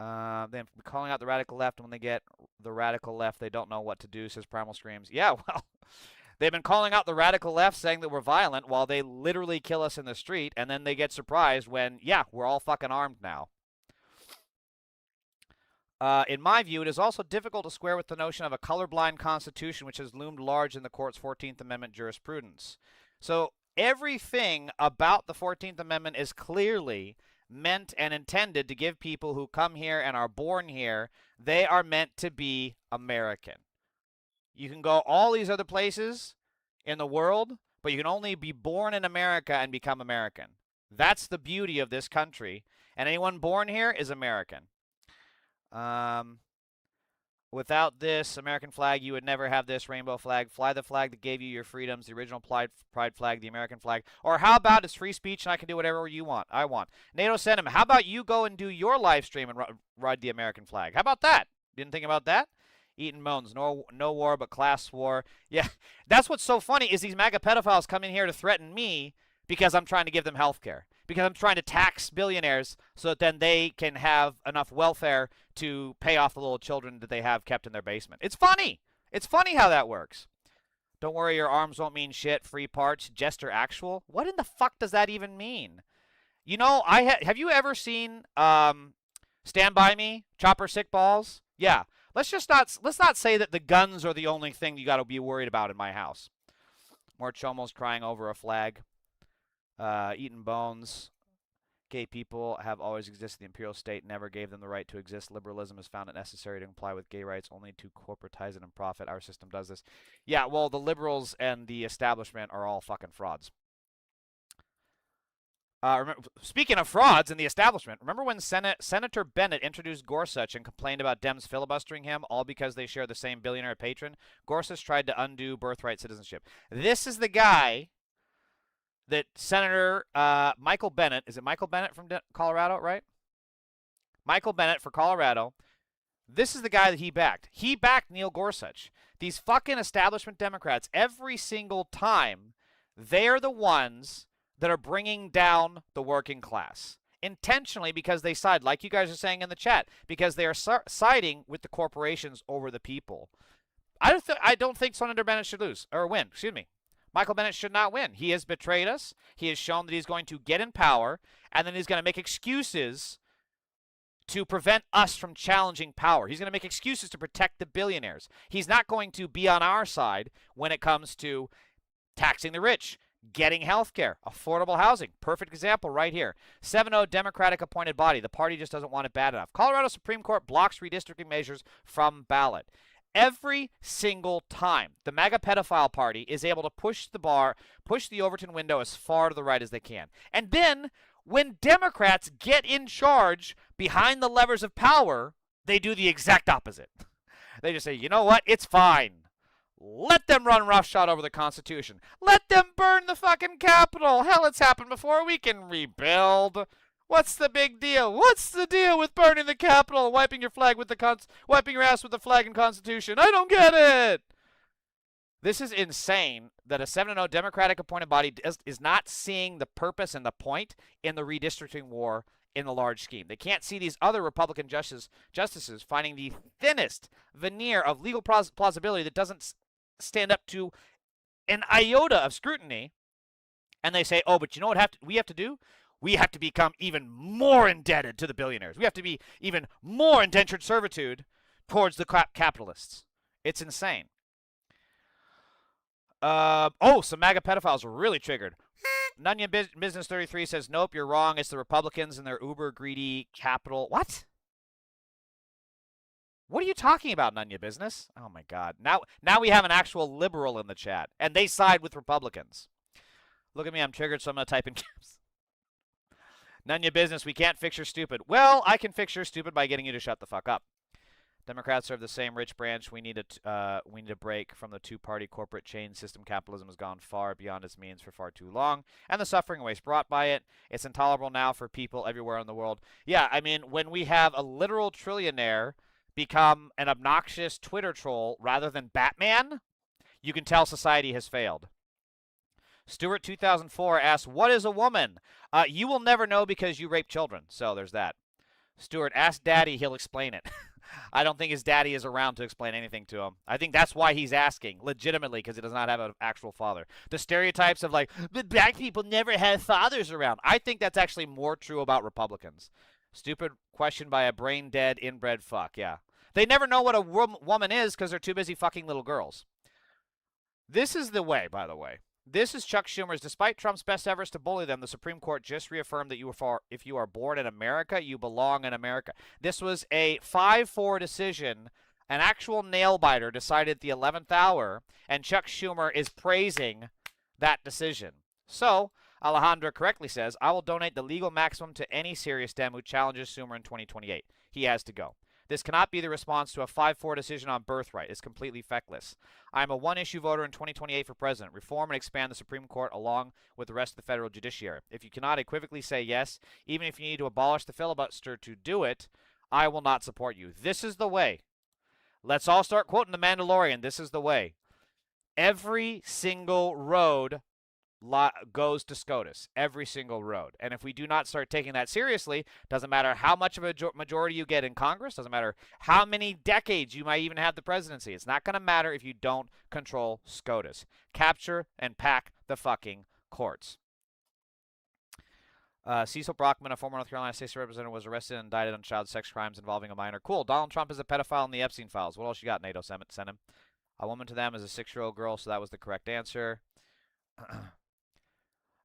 Then calling out the radical left, and when they get the radical left, they don't know what to do, says Primal Screams. Yeah, well... They've been calling out the radical left, saying that we're violent while they literally kill us in the street, and then they get surprised when, yeah, we're all fucking armed now. In my view, it is also difficult to square with the notion of a colorblind constitution, which has loomed large in the court's 14th Amendment jurisprudence. So everything about the 14th Amendment is clearly meant and intended to give people who come here and are born here, they are meant to be American. You can go all these other places in the world, but you can only be born in America and become American. That's the beauty of this country. And anyone born here is American. Without this American flag, you would never have this rainbow flag. Fly the flag that gave you your freedoms, the original pride flag, the American flag. Or how about it's free speech and I can do whatever you want? I want. NATO sentiment. How about you go and do your live stream and ride the American flag? How about that? Didn't think about that? Eaton moans, no war but class war. Yeah, that's what's so funny is these MAGA pedophiles come in here to threaten me because I'm trying to give them health care. Because I'm trying to tax billionaires so that then they can have enough welfare to pay off the little children that they have kept in their basement. It's funny. It's funny how that works. Don't worry, your arms won't mean shit. Free parts, jester actual. What in the fuck does that even mean? You know, have you ever seen Stand By Me, Chopper Sick Balls? Yeah. Let's not say that the guns are the only thing you got to be worried about in my house. More chomos crying over a flag. Eating bones. Gay people have always existed. The imperial state never gave them the right to exist. Liberalism has found it necessary to comply with gay rights only to corporatize it and profit. Our system does this. Yeah, well, the liberals and the establishment are all fucking frauds. Speaking of frauds in the establishment, remember when Senator Bennett introduced Gorsuch and complained about Dems filibustering him, all because they share the same billionaire patron? Gorsuch tried to undo birthright citizenship. This is the guy that Senator Michael Bennett, is it Michael Bennett from Colorado, right? Michael Bennett for Colorado. This is the guy that he backed. He backed Neil Gorsuch. These fucking establishment Democrats, every single time, they're the ones that are bringing down the working class. Intentionally, because they side, like you guys are saying in the chat, because they are siding with the corporations over the people. I don't think Senator Bennett should lose, or win, excuse me. Michael Bennett should not win. He has betrayed us. He has shown that he's going to get in power, and then he's going to make excuses to prevent us from challenging power. He's going to make excuses to protect the billionaires. He's not going to be on our side when it comes to taxing the rich, getting health care, affordable housing. Perfect example right here. 7-0 Democratic appointed body. The party just doesn't want it bad enough. Colorado Supreme Court blocks redistricting measures from ballot. Every single time, the MAGA pedophile party is able to push the Overton window as far to the right as they can. And then, when Democrats get in charge behind the levers of power, they do the exact opposite. They just say, you know what, it's fine. Let them run roughshod over the Constitution. Let them burn the fucking Capitol. Hell, it's happened before. We can rebuild. What's the big deal? What's the deal with burning the Capitol and wiping your ass with the flag and Constitution? I don't get it. This is insane that a 7-0 Democratic appointed body is not seeing the purpose and the point in the redistricting war in the large scheme. They can't see these other Republican justices finding the thinnest veneer of legal plausibility that doesn't stand up to an iota of scrutiny, and they say, oh, but you know what we have to do? We have to become even more indebted to the billionaires. We have to be even more indentured servitude towards the capitalists. It's insane. Some MAGA pedophiles are really triggered. Nunya Business 33 says, nope, you're wrong. It's the Republicans and their uber greedy capital. What? What are you talking about, Nunya Business? Oh, my God. Now we have an actual liberal in the chat, and they side with Republicans. Look at me. I'm triggered, so I'm going to type in caps. Nunya Business, we can't fix your stupid. Well, I can fix your stupid by getting you to shut the fuck up. Democrats serve the same rich branch. We need a break from the two-party corporate chain system. Capitalism has gone far beyond its means for far too long, and the suffering and waste brought by it. It's intolerable now for people everywhere in the world. Yeah, I mean, when we have a literal trillionaire become an obnoxious Twitter troll rather than Batman, you can tell society has failed. Stuart 2004 asks, what is a woman? You will never know because you rape children. So there's that. Stuart, ask Daddy, he'll explain it. I don't think his daddy is around to explain anything to him. I think that's why he's asking, legitimately, because he does not have an actual father. The stereotypes of like, but black people never have fathers around. I think that's actually more true about Republicans. Stupid question by a brain-dead, inbred fuck, yeah. They never know what a woman is because they're too busy fucking little girls. This is the way, by the way. This is Chuck Schumer's. Despite Trump's best efforts to bully them, the Supreme Court just reaffirmed that if you are born in America, you belong in America. This was a 5-4 decision, an actual nail-biter decided at the 11th hour, and Chuck Schumer is praising that decision. So, Alejandra correctly says, I will donate the legal maximum to any serious Dem who challenges Schumer in 2028. He has to go. This cannot be the response to a 5-4 decision on birthright. It's completely feckless. I am a one-issue voter in 2028 for president. Reform and expand the Supreme Court along with the rest of the federal judiciary. If you cannot equivocally say yes, even if you need to abolish the filibuster to do it, I will not support you. This is the way. Let's all start quoting The Mandalorian. This is the way. Every single road goes to SCOTUS, every single road. And if we do not start taking that seriously, doesn't matter how much of a majority you get in Congress, doesn't matter how many decades you might even have the presidency. It's not going to matter if you don't control SCOTUS. Capture and pack the fucking courts. Cecil Brockman, a former North Carolina state representative, was arrested and indicted on child sex crimes involving a minor. Cool. Donald Trump is a pedophile in the Epstein files. What else you got, NATO? Send him. A woman to them is a 6-year-old girl, so that was the correct answer.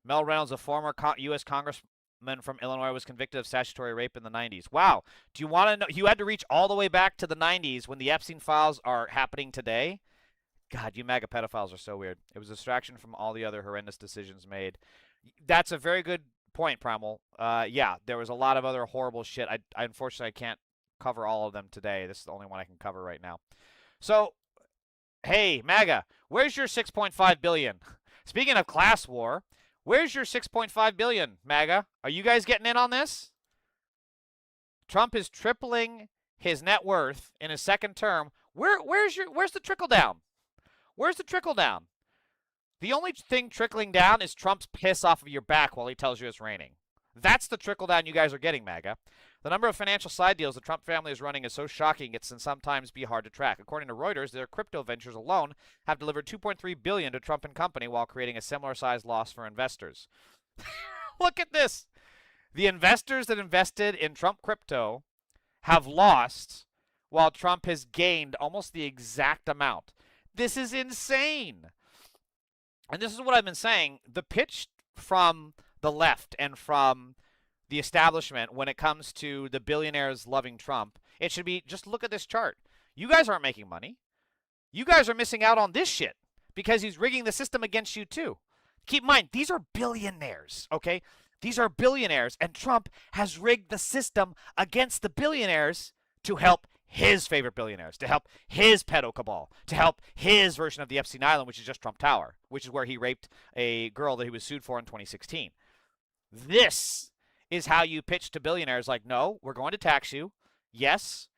Mel Reynolds, a former U.S. congressman from Illinois, was convicted of statutory rape in the 90s. Wow. Do you want to know? You had to reach all the way back to the 90s when the Epstein files are happening today? God, you MAGA pedophiles are so weird. It was a distraction from all the other horrendous decisions made. That's a very good point, Primal. Yeah, there was a lot of other horrible shit. I unfortunately I can't cover all of them today. This is the only one I can cover right now. So, hey, MAGA, where's your 6.5 billion? Speaking of class war, where's your 6.5 billion, MAGA? Are you guys getting in on this? Trump is tripling his net worth in his second term. Where's the trickle down? Where's the trickle down? The only thing trickling down is Trump's piss off of your back while he tells you it's raining. That's the trickle down you guys are getting, MAGA. The number of financial side deals the Trump family is running is so shocking it can sometimes be hard to track. According to Reuters, their crypto ventures alone have delivered $2.3 billion to Trump and company while creating a similar size loss for investors. Look at this. The investors that invested in Trump crypto have lost while Trump has gained almost the exact amount. This is insane. And this is what I've been saying. The pitch from the left and from the establishment when it comes to the billionaires loving Trump, it should be just look at this chart. You guys aren't making money. You guys are missing out on this shit because he's rigging the system against you too. Keep in mind, these are billionaires, okay? These are billionaires, and Trump has rigged the system against the billionaires to help his favorite billionaires, to help his pedo cabal, to help his version of the Epstein Island, which is just Trump Tower, which is where he raped a girl that he was sued for in 2016. This is how you pitch to billionaires like, no, we're going to tax you. Yes,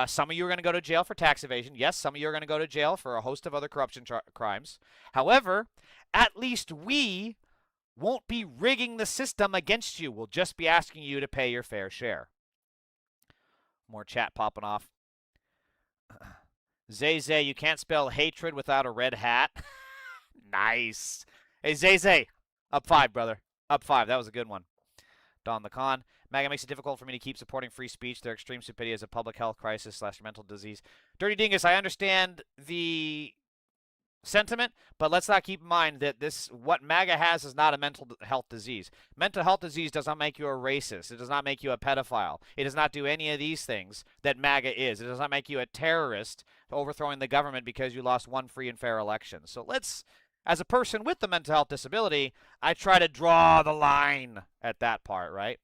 some of you are going to go to jail for tax evasion. Yes, some of you are going to go to jail for a host of other corruption crimes. However, at least we won't be rigging the system against you. We'll just be asking you to pay your fair share. More chat popping off. Zay Zay, you can't spell hatred without a red hat. Nice. Hey, Zay Zay, up 5, brother. Up 5. That was a good one. Don the Con. MAGA makes it difficult for me to keep supporting free speech. Their extreme stupidity is a public health crisis / mental disease. Dirty Dingus, I understand the sentiment, but let's not keep in mind that what MAGA has is not a mental health disease. Mental health disease does not make you a racist. It does not make you a pedophile. It does not do any of these things that MAGA is. It does not make you a terrorist overthrowing the government because you lost one free and fair election. So let's, as a person with the mental health disability, I try to draw the line at that part, right?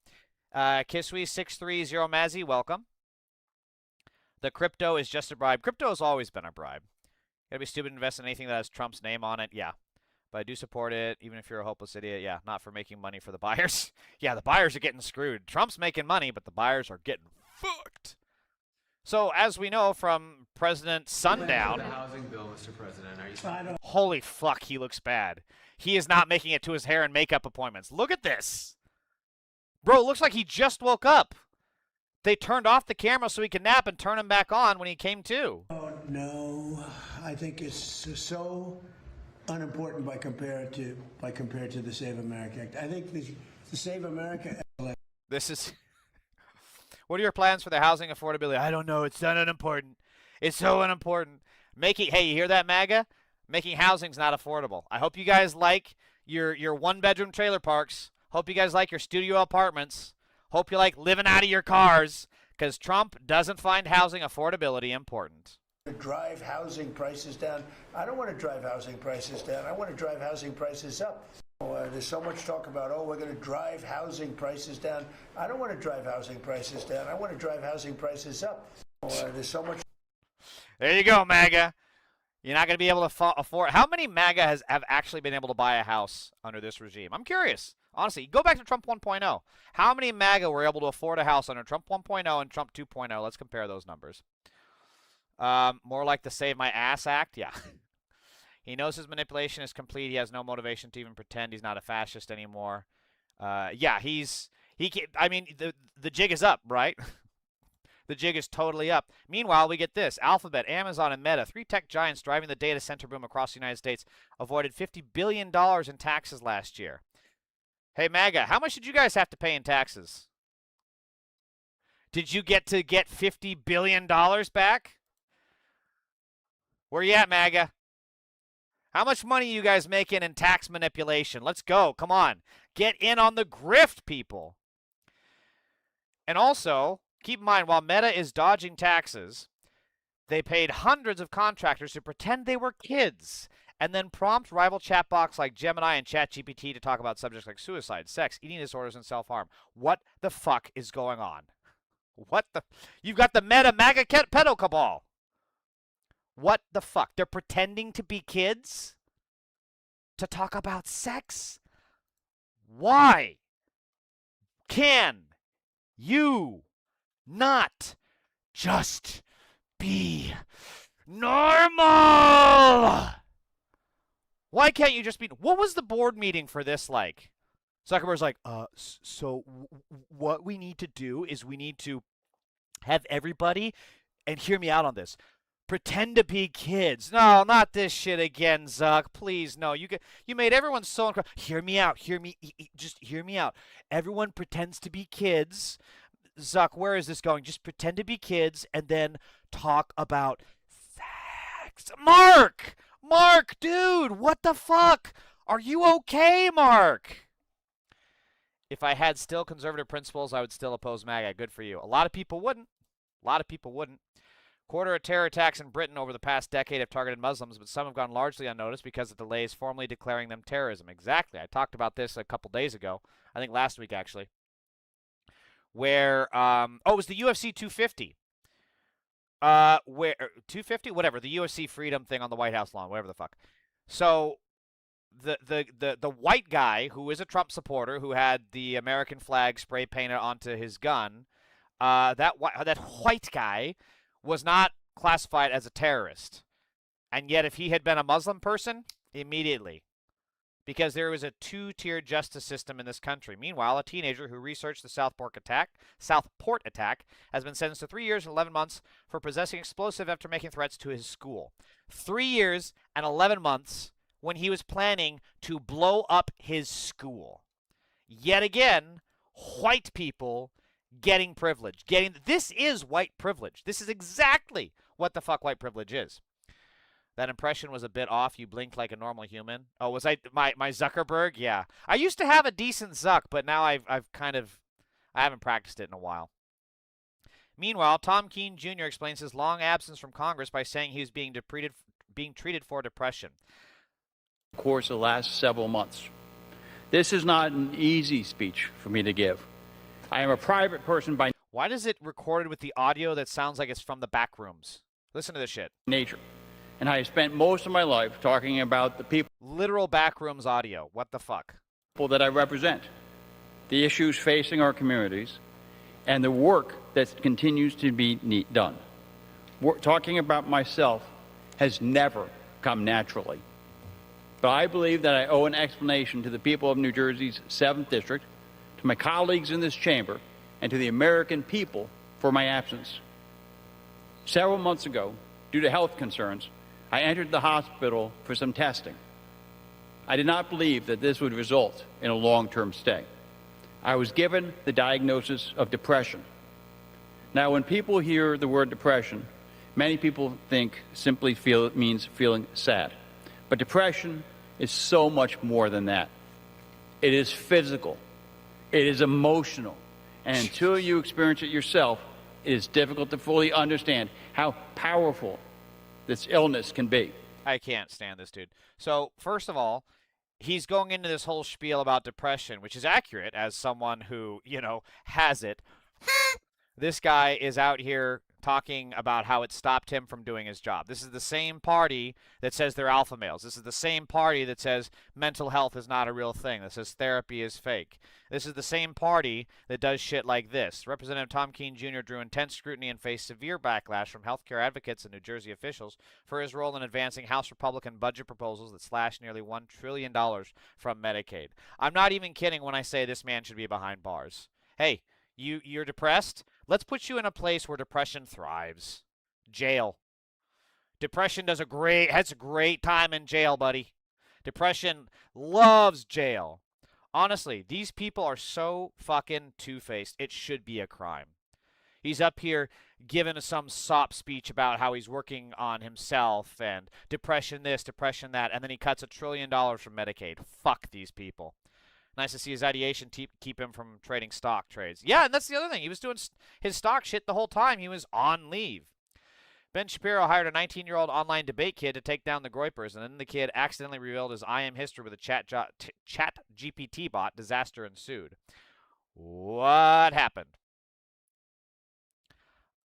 Kisui630 Mazzy, welcome. The crypto is just a bribe. Crypto has always been a bribe. Gotta be stupid to invest in anything that has Trump's name on it. Yeah. But I do support it, even if you're a hopeless idiot. Yeah, not for making money for the buyers. Yeah, the buyers are getting screwed. Trump's making money, but the buyers are getting fucked. So, as we know from President Sundown... The housing bill, Mr. President. Are you... Holy fuck, he looks bad. He is not making it to his hair and makeup appointments. Look at this. Bro, it looks like he just woke up. They turned off the camera so he could nap and turn him back on when he came to. Oh, no. I think it's so unimportant by compared to the Save America Act. I think the Save America Act. This is... What are your plans for the housing affordability? I don't know. It's so unimportant. It's so unimportant. Hey, you hear that, MAGA? Making housing's not affordable. I hope you guys like your one-bedroom trailer parks. Hope you guys like your studio apartments. Hope you like living out of your cars, because Trump doesn't find housing affordability important. Drive housing prices down. I don't want to drive housing prices down. I want to drive housing prices up. There's so much talk about, we're going to drive housing prices down. I don't want to drive housing prices down. I want to drive housing prices up. There's so much. There you go, MAGA. You're not going to be able to afford. How many MAGA have actually been able to buy a house under this regime? I'm curious. Honestly, go back to Trump 1.0. How many MAGA were able to afford a house under Trump 1.0 and Trump 2.0? Let's compare those numbers. More like the Save My Ass Act? Yeah. He knows his manipulation is complete. He has no motivation to even pretend he's not a fascist anymore. Yeah, I mean, the jig is up, right? The jig is totally up. Meanwhile, we get this. Alphabet, Amazon, and Meta, 3 tech giants driving the data center boom across the United States, avoided $50 billion in taxes last year. Hey, MAGA, how much did you guys have to pay in taxes? Did you get $50 billion back? Where you at, MAGA? How much money are you guys making in tax manipulation? Let's go. Come on. Get in on the grift, people. And also, keep in mind, while Meta is dodging taxes, they paid hundreds of contractors to pretend they were kids and then prompt rival chat box like Gemini and ChatGPT to talk about subjects like suicide, sex, eating disorders, and self-harm. What the fuck is going on? What the? You've got the meta MAGA pedo cabal. What the fuck? They're pretending to be kids to talk about sex? Why can you not just be normal? Why can't you just be... What was the board meeting for this like? Zuckerberg's like, so what we need to do is we need to have everybody, and hear me out on this, pretend to be kids. No, not this shit again, Zuck. Please, no. You made everyone so uncomfortable. Hear me out. Just hear me out. Everyone pretends to be kids. Zuck, where is this going? Just pretend to be kids and then talk about sex. Mark, dude, what the fuck? Are you okay, Mark? If I had still conservative principles, I would still oppose MAGA. Good for you. A lot of people wouldn't. Quarter of terror attacks in Britain over the past decade have targeted Muslims, but some have gone largely unnoticed because of delays formally declaring them terrorism. Exactly. I talked about this a couple days ago. I think last week, actually. Where, it was the UFC 250. Where 250? Whatever. The UFC Freedom thing on the White House lawn. Whatever the fuck. So... The white guy who is a Trump supporter who had the American flag spray painted onto his gun, that white guy was not classified as a terrorist. And yet if he had been a Muslim person, immediately. Because there was a two-tier justice system in this country. Meanwhile, a teenager who researched the Southport attack has been sentenced to 3 years and 11 months for possessing explosive after making threats to his school. 3 years and 11 months when he was planning to blow up his school. Yet again, white people getting privilege. This is white privilege. This is exactly what the fuck white privilege is. That impression was a bit off. You blinked like a normal human. Oh, was I my Zuckerberg? Yeah. I used to have a decent Zuck, but now I haven't practiced it in a while. Meanwhile, Tom Keene Jr. explains his long absence from Congress by saying he was being treated for depression. Course of the last several months. This is not an easy speech for me to give. I am a private person by Why does it recorded with the audio that sounds like it's from the back rooms? Listen to this shit. Nature. And I have spent most of my life talking about the people. Literal back rooms audio. What the fuck? People that I represent. The issues facing our communities and the work that continues to be done. Talking about myself has never come naturally. But I believe that I owe an explanation to the people of New Jersey's 7th District, to my colleagues in this chamber, and to the American people for my absence. Several months ago, due to health concerns, I entered the hospital for some testing. I did not believe that this would result in a long-term stay. I was given the diagnosis of depression. Now, when people hear the word depression, many people think it means feeling sad. But depression is so much more than that. It is physical. It is emotional. And until you experience it yourself, it is difficult to fully understand how powerful this illness can be. I can't stand this dude. So, first of all, he's going into this whole spiel about depression, which is accurate as someone who, has it. This guy is out here talking about how it stopped him from doing his job. This is the same party that says they're alpha males. This is the same party that says mental health is not a real thing, that says therapy is fake. This is the same party that does shit like this. Representative Tom Keene Jr. drew intense scrutiny and faced severe backlash from healthcare advocates and New Jersey officials for his role in advancing House Republican budget proposals that slashed nearly $1 trillion from Medicaid. I'm not even kidding when I say this man should be behind bars. Hey, you're depressed? Let's put you in a place where depression thrives. Jail. Depression has a great time in jail, buddy. Depression loves jail. Honestly, these people are so fucking two-faced. It should be a crime. He's up here giving some sop speech about how he's working on himself and depression this, depression that, and then he cuts $1 trillion from Medicaid. Fuck these people. Nice to see his ideation keep him from trading stock trades. Yeah, and that's the other thing. He was doing his stock shit the whole time. He was on leave. Ben Shapiro hired a 19-year-old online debate kid to take down the Groypers, and then the kid accidentally revealed his IM history with a chat GPT bot. Disaster ensued. What happened?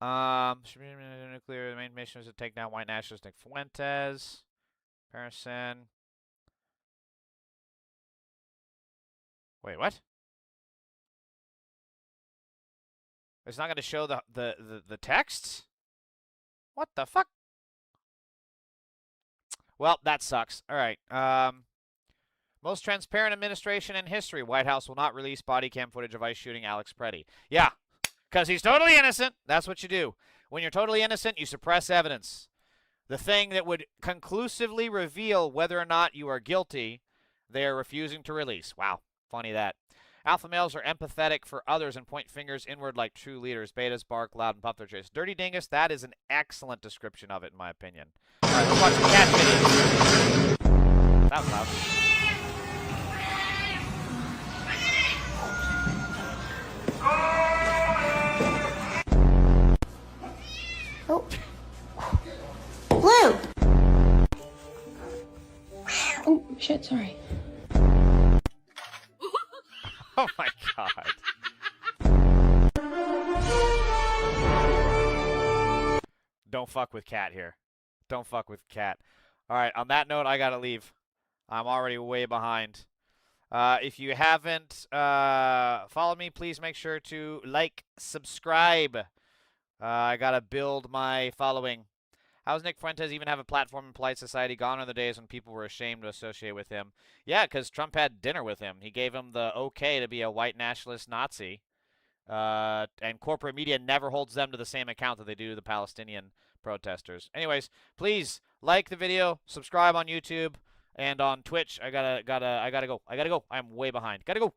Nuclear. The main mission was to take down white nationalist Nick Fuentes. Harrison. Wait, what? It's not going to show the texts? What the fuck? Well, that sucks. All right. Most transparent administration in history. White House will not release body cam footage of ICE shooting Alex Preddy. Yeah, because he's totally innocent. That's what you do. When you're totally innocent, you suppress evidence. The thing that would conclusively reveal whether or not you are guilty, they are refusing to release. Wow, funny that. Alpha males are empathetic for others and point fingers inward like true leaders. Betas bark loud and puff their chest. Dirty dingus, that is an excellent description of it, in my opinion. All right, let's watch some cat videos. That was loud. Oh. Blue! Oh, shit, sorry. Oh my god. Don't fuck with Cat here. Don't fuck with Cat. Alright, on that note, I gotta leave. I'm already way behind. If you haven't followed me, please make sure to like, subscribe. I gotta build my following. How does Nick Fuentes even have a platform in polite society? Gone are the days when people were ashamed to associate with him. Yeah, because Trump had dinner with him. He gave him the okay to be a white nationalist Nazi. And corporate media never holds them to the same account that they do the Palestinian protesters. Anyways, please like the video, subscribe on YouTube, and on Twitch. I gotta go. I'm way behind. Gotta go.